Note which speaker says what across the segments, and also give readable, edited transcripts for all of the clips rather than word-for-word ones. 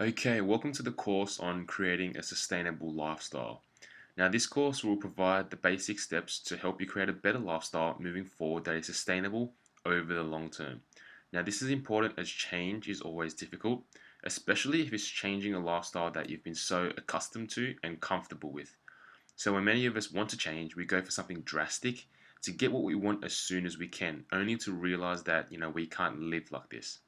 Speaker 1: Okay, welcome to the course on creating a sustainable lifestyle. Now, this course will provide the basic steps to help you create a better lifestyle moving forward that is sustainable over the long term. Now, this is important as change is always difficult, especially if it's changing a lifestyle that you've been so accustomed to and comfortable with. So, when many of us want to change, we go for something drastic to get what we want as soon as we can, only to realize that, we can't live like this.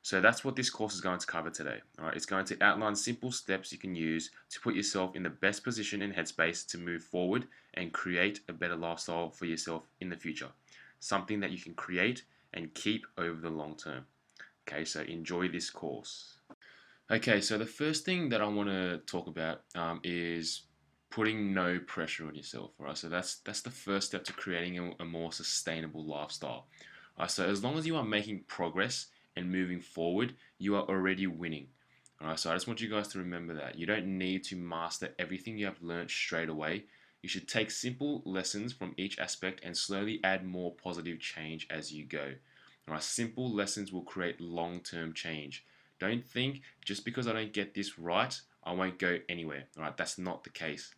Speaker 1: So that's what this course is going to cover today. All right, it's going to outline simple steps you can use to put yourself in the best position and headspace to move forward and create a better lifestyle for yourself in the future. Something that you can create and keep over the long term. Okay, so enjoy this course. Okay, so the first thing that I want to talk about is putting no pressure on yourself. All right, so that's the first step to creating a more sustainable lifestyle. All right, so as long as you are making progress and moving forward, you are already winning. All right, so I just want you guys to remember that you don't need to master everything you have learned straight away. You should take simple lessons from each aspect and slowly add more positive change as you go. All right, simple lessons will create long-term change. Don't think just because I don't get this right, I won't go anywhere. All right, that's not the case.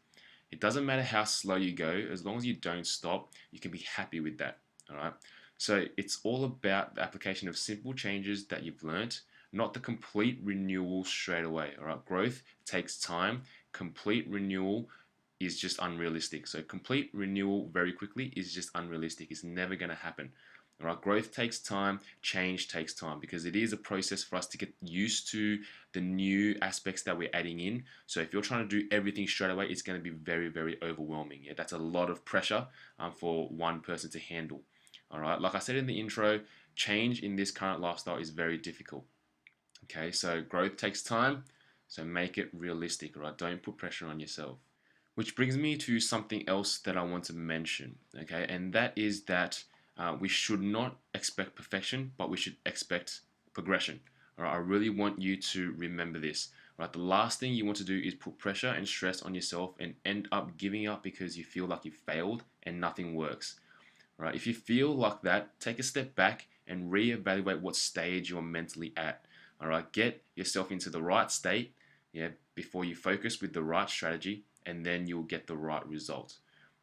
Speaker 1: It doesn't matter how slow you go, as long as you don't stop, you can be happy with that. All right. So it's all about the application of simple changes that you've learnt, not the complete renewal straight away. All right. Growth takes time. Complete renewal is just unrealistic. So complete renewal very quickly is just unrealistic. It's never going to happen. All right, growth takes time, change takes time because it is a process for us to get used to the new aspects that we're adding in. So if you're trying to do everything straight away, it's going to be very, very overwhelming. Yeah, that's a lot of pressure for one person to handle. All right, like I said in the intro, change in this current lifestyle is very difficult. Okay, so growth takes time, so make it realistic. All right, don't put pressure on yourself. Which brings me to something else that I want to mention, okay, and that is that we should not expect perfection, but we should expect progression. All right, I really want you to remember this. Right, the last thing you want to do is put pressure and stress on yourself and end up giving up because you feel like you failed and nothing works. Right, if you feel like that, take a step back and reevaluate what stage you're mentally at. All right, get yourself into the right state, yeah, before you focus with the right strategy, and then you'll get the right result.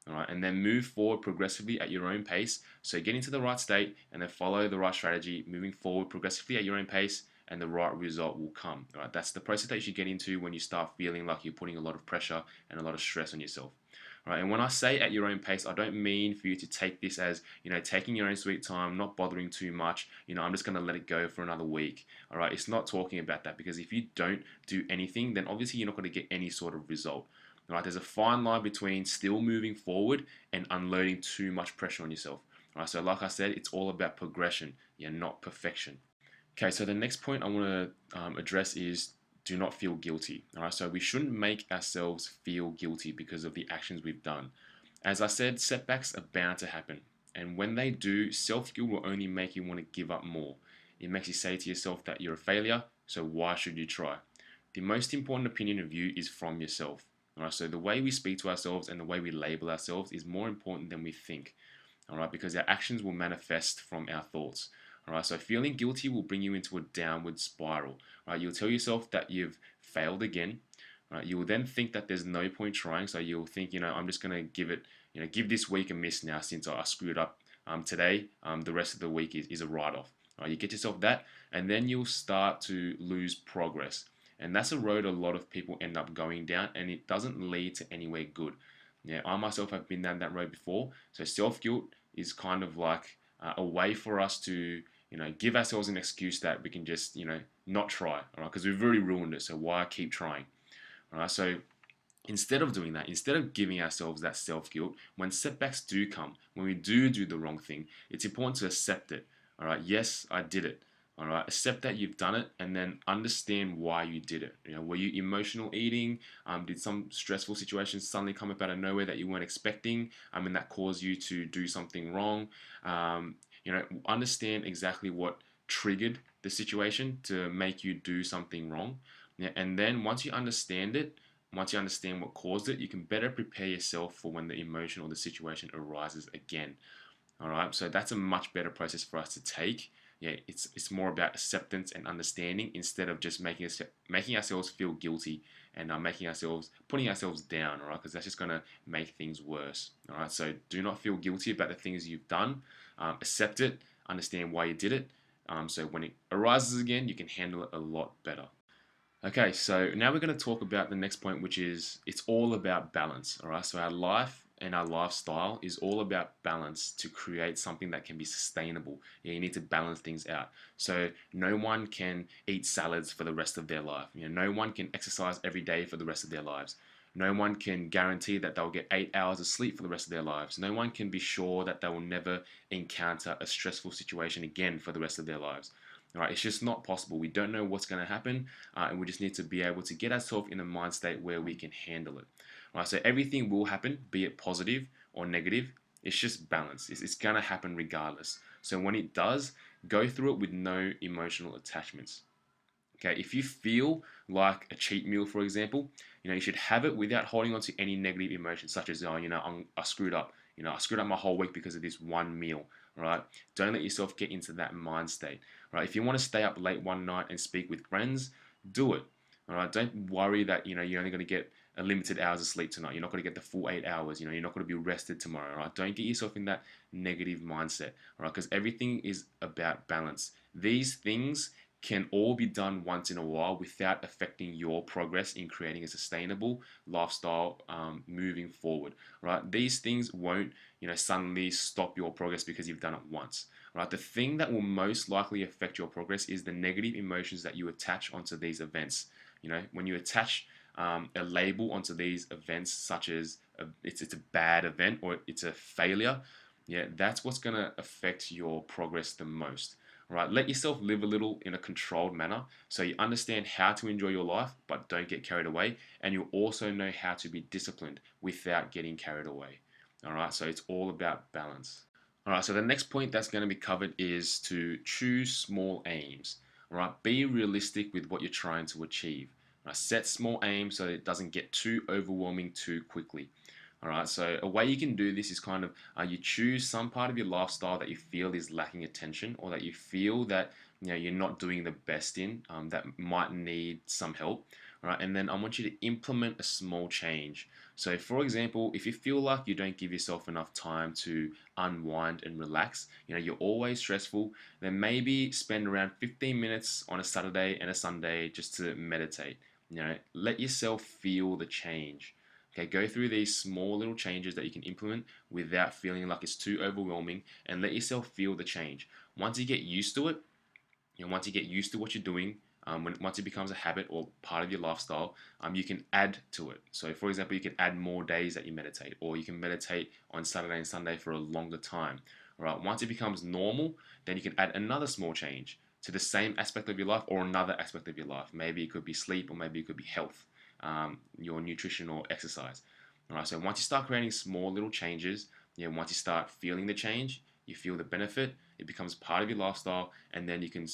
Speaker 1: All right, and then move forward progressively at your own pace. So get into the right state and then follow the right strategy, moving forward progressively at your own pace, and the right result will come. All right, that's the process that you should get into when you start feeling like you're putting a lot of pressure and a lot of stress on yourself. Right, and when I say at your own pace, I don't mean for you to take this as, taking your own sweet time, not bothering too much. I'm just going to let it go for another week. All right, it's not talking about that because if you don't do anything, then obviously you're not going to get any sort of result. All right, there's a fine line between still moving forward and unloading too much pressure on yourself. All right, so like I said, it's all about progression, yeah, not perfection. Okay, so the next point I want to address is do not feel guilty. All right, so we shouldn't make ourselves feel guilty because of the actions we've done. As I said, setbacks are bound to happen, and when they do, self-guilt will only make you want to give up more. It makes you say to yourself that you're a failure, so why should you try? The most important opinion of you is from yourself. All right, so the way we speak to ourselves and the way we label ourselves is more important than we think. All right, because our actions will manifest from our thoughts. All right, so feeling guilty will bring you into a downward spiral. Right, you'll tell yourself that you've failed again. Right, you will then think that there's no point trying. So you'll think, I'm just gonna give it, give this week a miss now since I screwed up today. The rest of the week is a write-off. Right, you get yourself that, and then you'll start to lose progress. And that's a road a lot of people end up going down, and it doesn't lead to anywhere good. Yeah, I myself have been down that road before. So self-guilt is kind of like a way for us to give ourselves an excuse that we can just not try, all right, because we've already ruined it, so why keep trying? All right, so instead of doing that, instead of giving ourselves that self-guilt, when setbacks do come, when we do the wrong thing, it's important to accept it. All right, yes, I did it. All right, accept that you've done it, and then understand why you did it. Were you emotional eating? Did some stressful situations suddenly come up out of nowhere that you weren't expecting? And that caused you to do something wrong. Understand exactly what triggered the situation to make you do something wrong. Yeah, and then once you understand what caused it, you can better prepare yourself for when the emotion or the situation arises again. All right, so that's a much better process for us to take. Yeah, it's more about acceptance and understanding instead of just making ourselves feel guilty and making ourselves putting ourselves down. All right, because that's just gonna make things worse. All right, so do not feel guilty about the things you've done. Accept it, understand why you did it. So when it arises again, you can handle it a lot better. Okay, so now we're going to talk about the next point, which is it's all about balance. All right, so our life and our lifestyle is all about balance to create something that can be sustainable. Yeah, you need to balance things out. So no one can eat salads for the rest of their life. No one can exercise every day for the rest of their lives. No one can guarantee that they'll get 8 hours of sleep for the rest of their lives. No one can be sure that they will never encounter a stressful situation again for the rest of their lives. All right, it's just not possible. We don't know what's going to happen, and we just need to be able to get ourselves in a mind state where we can handle it. All right, so everything will happen, be it positive or negative. It's just balance. It's going to happen regardless. So when it does, go through it with no emotional attachments. Okay, if you feel like a cheat meal, for example, you should have it without holding on to any negative emotions, such as, oh, I screwed up. I screwed up my whole week because of this one meal. All right, don't let yourself get into that mind state. All right, if you want to stay up late one night and speak with friends, do it. All right, don't worry that you're only going to get a limited hours of sleep tonight. You're not going to get the full 8 hours. You're not going to be rested tomorrow. All right, don't get yourself in that negative mindset. All right, because everything is about balance. These things can all be done once in a while without affecting your progress in creating a sustainable lifestyle moving forward. Right? These things won't, suddenly stop your progress because you've done it once. Right? The thing that will most likely affect your progress is the negative emotions that you attach onto these events. When you attach a label onto these events, such as it's a bad event or it's a failure, yeah, that's what's going to affect your progress the most. Right, let yourself live a little in a controlled manner so you understand how to enjoy your life but don't get carried away, and you also know how to be disciplined without getting carried away. All right, so it's all about balance. All right, so the next point that's going to be covered is to choose small aims. All right, be realistic with what you're trying to achieve. All right, set small aims so that it doesn't get too overwhelming too quickly. All right, so a way you can do this is kind of you choose some part of your lifestyle that you feel is lacking attention, or that you feel that you're not doing the best in, that might need some help. All right, and then I want you to implement a small change. So, for example, if you feel like you don't give yourself enough time to unwind and relax, you're always stressful, then maybe spend around 15 minutes on a Saturday and a Sunday just to meditate. Let yourself feel the change. Okay, go through these small little changes that you can implement without feeling like it's too overwhelming, and let yourself feel the change. Once you get used to it, once you get used to what you're doing, once it becomes a habit or part of your lifestyle, you can add to it. So, for example, you can add more days that you meditate, or you can meditate on Saturday and Sunday for a longer time. All right, once it becomes normal, then you can add another small change to the same aspect of your life or another aspect of your life. Maybe it could be sleep, or maybe it could be health, your nutrition or exercise. All right, so once you start creating small little changes, once you start feeling the change, you feel the benefit, it becomes part of your lifestyle, and then you can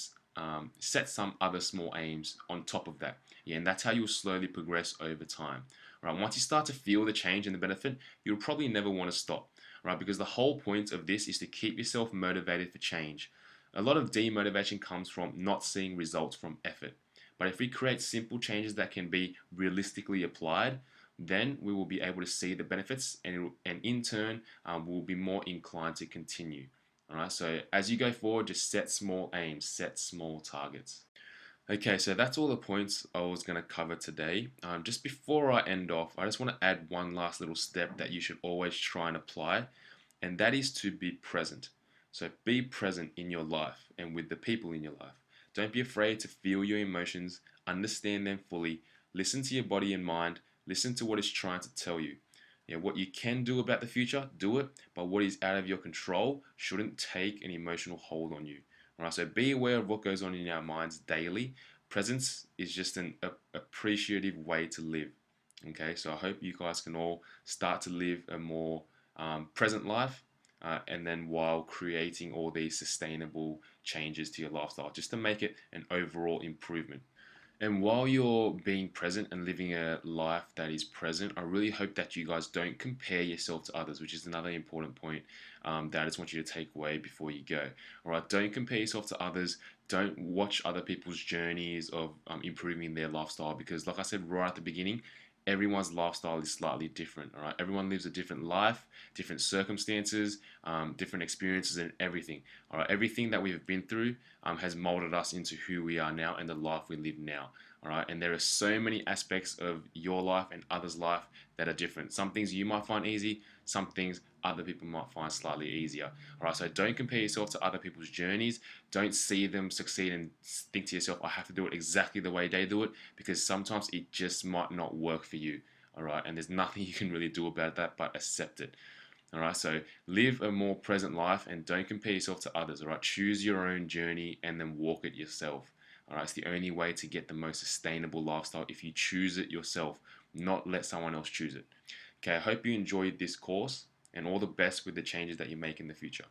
Speaker 1: set some other small aims on top of that. Yeah, and that's how you'll slowly progress over time. Right, once you start to feel the change and the benefit, you'll probably never want to stop. Right, because the whole point of this is to keep yourself motivated for change. A lot of demotivation comes from not seeing results from effort. But if we create simple changes that can be realistically applied, then we will be able to see the benefits, and in turn, we'll be more inclined to continue. All right, so as you go forward, just set small aims, set small targets. Okay, so that's all the points I was going to cover today. Just before I end off, I just want to add one last little step that you should always try and apply, and that is to be present. So be present in your life and with the people in your life. Don't be afraid to feel your emotions, understand them fully, listen to your body and mind, listen to what it's trying to tell you. What you can do about the future, do it, but what is out of your control shouldn't take an emotional hold on you. All right, so be aware of what goes on in our minds daily. Presence is just an appreciative way to live. Okay, so I hope you guys can all start to live a more present life, and then while creating all these sustainable changes to your lifestyle, just to make it an overall improvement. And while you're being present and living a life that is present, I really hope that you guys don't compare yourself to others, which is another important point that I just want you to take away before you go. All right, don't compare yourself to others. Don't watch other people's journeys of improving their lifestyle because, like I said right at the beginning, everyone's lifestyle is slightly different. All right, everyone lives a different life, different circumstances, different experiences, and everything. All right, everything that we've been through has molded us into who we are now and the life we live now. All right, and there are so many aspects of your life and others' life that are different. Some things you might find easy, some things other people might find slightly easier. All right, so don't compare yourself to other people's journeys. Don't see them succeed and think to yourself, I have to do it exactly the way they do it, because sometimes it just might not work for you. All right, and there's nothing you can really do about that but accept it. All right, so live a more present life and don't compare yourself to others. All right, choose your own journey and then walk it yourself. All right, it's the only way to get the most sustainable lifestyle if you choose it yourself, not let someone else choose it. Okay, I hope you enjoyed this course and all the best with the changes that you make in the future.